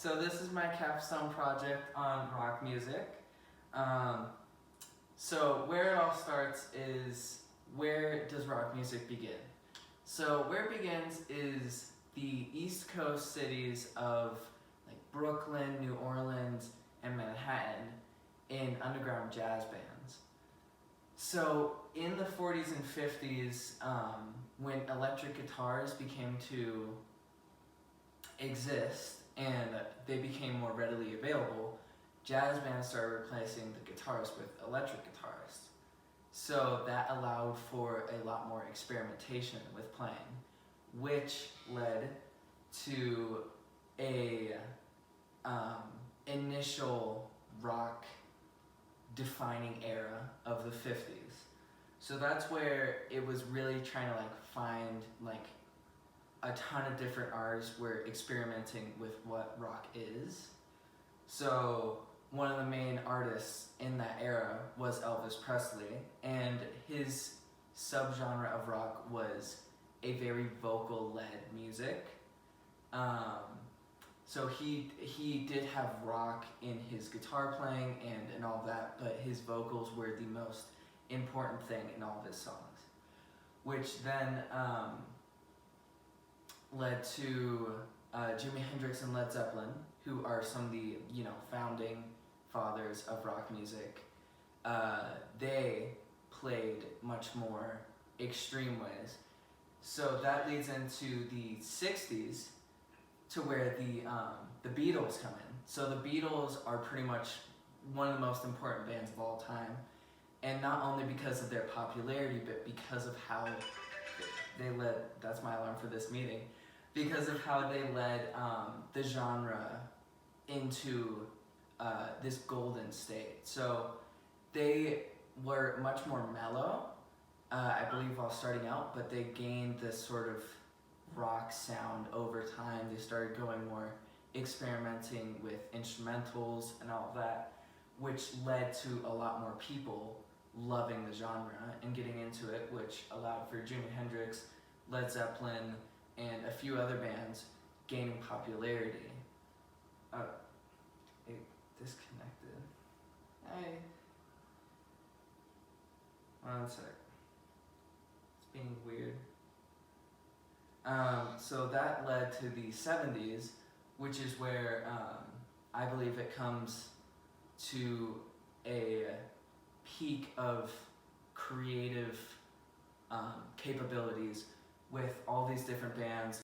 so this is my capstone project on rock music. So where it all starts is, where does rock music begin? So where it begins is the East Coast cities of like Brooklyn, New Orleans, and Manhattan in underground jazz bands. So in the 40s and 50s, when electric guitars became to exist and they became more readily available, jazz bands started replacing the guitarists with electric guitarists. So that allowed for a lot more experimentation with playing, which led to a initial rock defining era of the 50s. So that's where it was really trying to find a ton of different artists were experimenting with what rock is. So one of the main artists in that era was Elvis Presley, and his subgenre of rock was a very vocal-led music. So he did have rock in his guitar playing and all that, but his vocals were the most important thing in all of his songs, which then led to Jimi Hendrix and Led Zeppelin, who are some of the founding fathers of rock music. They played much more extreme ways. So that leads into the 60s, to where the Beatles come in. So the Beatles are pretty much one of the most important bands of all time, and not only because of their popularity, but because of how they led, that's my alarm for this meeting, because of how they led the genre into this golden state. So they were much more mellow, I believe, while starting out, but they gained this sort of rock sound over time. They started going more experimenting with instrumentals and all of that, which led to a lot more people loving the genre and getting into it, which allowed for Jimi Hendrix, Led Zeppelin, and a few other bands gaining popularity. It disconnected. Hey. One sec. It's being weird. So that led to the 70s, which is where I believe it comes to a peak of creative capabilities with all these different bands